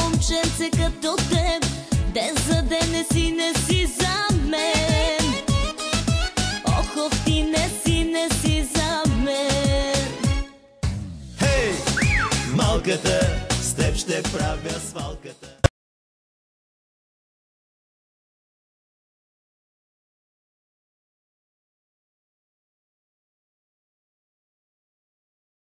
момченце като теб, ден за ден не си за мен. Ох, ти не си за мен. Хей, малката, с теб ще правя свалката.